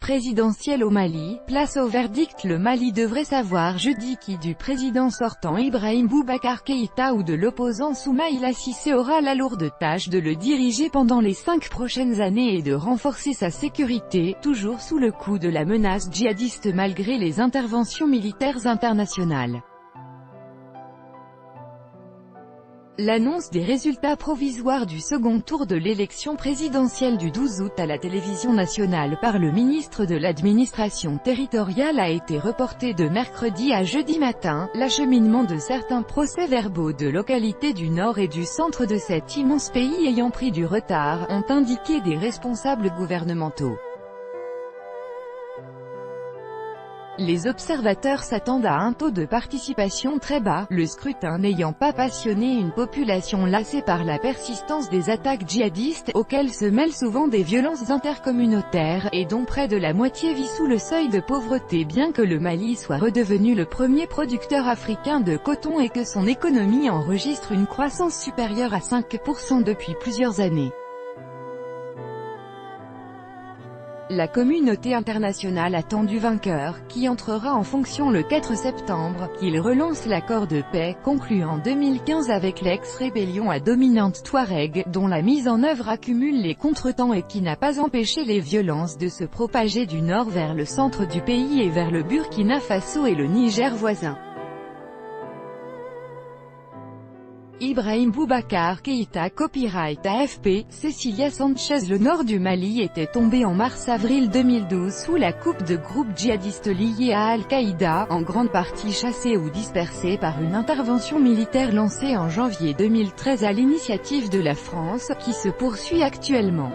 présidentielle au Mali. Place au verdict. Le Mali devrait savoir jeudi qui du président sortant Ibrahim Boubacar Keïta ou de l'opposant Soumaïla Cissé aura la lourde tâche de le diriger pendant les 5 prochaines années et de renforcer sa sécurité, toujours sous le coup de la menace djihadiste malgré les interventions militaires internationales. L'annonce des résultats provisoires du second tour de l'élection présidentielle du 12 août à la télévision nationale par le ministre de l'administration territoriale a été reportée de mercredi à jeudi matin, l'acheminement de certains procès-verbaux de localités du nord et du centre de cet immense pays ayant pris du retard, ont indiqué des responsables gouvernementaux. Les observateurs s'attendent à un taux de participation très bas, le scrutin n'ayant pas passionné une population lassée par la persistance des attaques djihadistes, auxquelles se mêlent souvent des violences intercommunautaires, et dont près de la moitié vit sous le seuil de pauvreté bien que le Mali soit redevenu le premier producteur africain de coton et que son économie enregistre une croissance supérieure à 5% depuis plusieurs années. La communauté internationale attend du vainqueur, qui entrera en fonction le 4 septembre, qu'il relance l'accord de paix, conclu en 2015 avec l'ex-rébellion à dominante Touareg, dont la mise en œuvre accumule les contretemps et qui n'a pas empêché les violences de se propager du nord vers le centre du pays et vers le Burkina Faso et le Niger voisin. Ibrahim Boubacar Keïta. Copyright AFP, Cecilia Sanchez. Le nord du Mali était tombé en mars-avril 2012 sous la coupe de groupes djihadistes liés à Al-Qaïda, en grande partie chassés ou dispersés par une intervention militaire lancée en janvier 2013 à l'initiative de la France, qui se poursuit actuellement.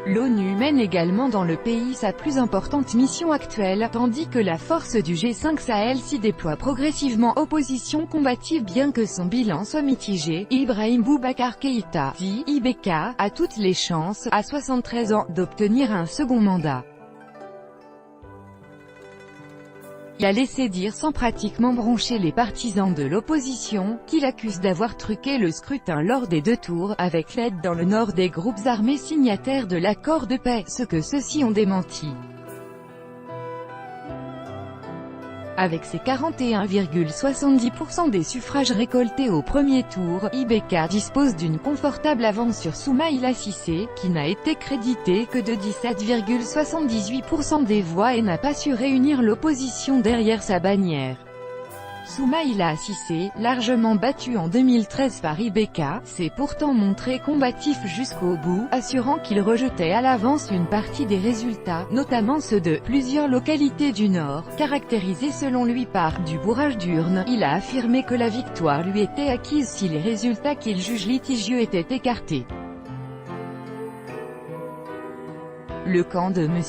L'ONU mène également dans le pays sa plus importante mission actuelle, tandis que la force du G5 Sahel s'y déploie progressivement. Opposition combative. Bien que son bilan soit mitigé, Ibrahim Boubacar Keïta, dit IBK, a toutes les chances, à 73 ans, d'obtenir un second mandat. Il a laissé dire sans pratiquement broncher les partisans de l'opposition, qu'il accuse d'avoir truqué le scrutin lors des 2 tours, avec l'aide dans le nord des groupes armés signataires de l'accord de paix, ce que ceux-ci ont démenti. Avec ses 41,70% des suffrages récoltés au premier tour, IBK dispose d'une confortable avance sur Soumaïla Cissé, qui n'a été crédité que de 17,78% des voix et n'a pas su réunir l'opposition derrière sa bannière. Soumaïla Cissé, largement battu en 2013 par IBK, s'est pourtant montré combatif jusqu'au bout, assurant qu'il rejetait à l'avance une partie des résultats, notamment ceux de plusieurs localités du Nord, caractérisés selon lui par du bourrage d'urne. Il a affirmé que la victoire lui était acquise si les résultats qu'il juge litigieux étaient écartés. Le camp de M.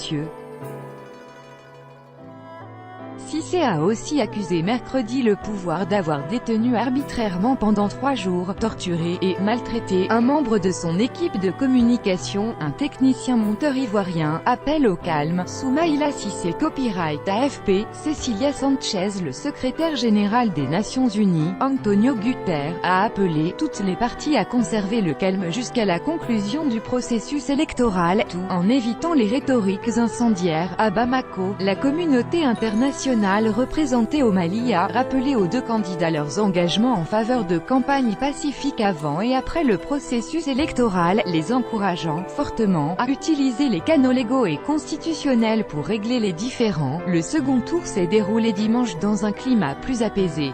Cissé a aussi accusé mercredi le pouvoir d'avoir détenu arbitrairement pendant 3 jours, torturé et maltraité un membre de son équipe de communication, un technicien monteur ivoirien. Appel au calme. Soumaïla Cissé. Copyright AFP, Cecilia Sanchez. Le secrétaire général des Nations Unies, Antonio Guterres, a appelé toutes les parties à conserver le calme jusqu'à la conclusion du processus électoral, tout en évitant les rhétoriques incendiaires. À Bamako, la communauté internationale représentée au Mali a rappelé aux 2 candidats leurs engagements en faveur de campagnes pacifiques avant et après le processus électoral, les encourageant fortement à utiliser les canaux légaux et constitutionnels pour régler les différends. Le second tour s'est déroulé dimanche dans un climat plus apaisé.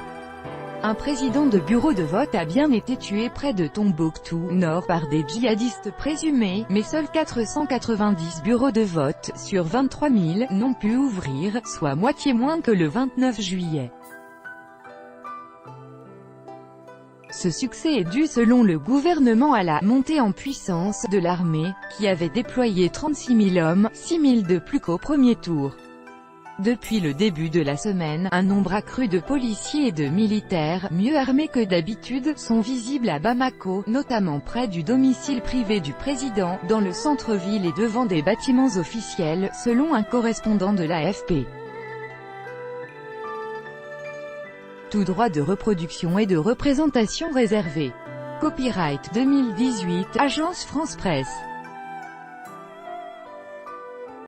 Un président de bureau de vote a bien été tué près de Tombouctou, nord, par des djihadistes présumés, mais seuls 490 bureaux de vote, sur 23 000, n'ont pu ouvrir, soit moitié moins que le 29 juillet. Ce succès est dû selon le gouvernement à la montée en puissance de l'armée, qui avait déployé 36 000 hommes, 6 000 de plus qu'au premier tour. Depuis le début de la semaine, un nombre accru de policiers et de militaires, mieux armés que d'habitude, sont visibles à Bamako, notamment près du domicile privé du président, dans le centre-ville et devant des bâtiments officiels, selon un correspondant de l'AFP. Tout droit de reproduction et de représentation réservé. Copyright 2018, Agence France Presse.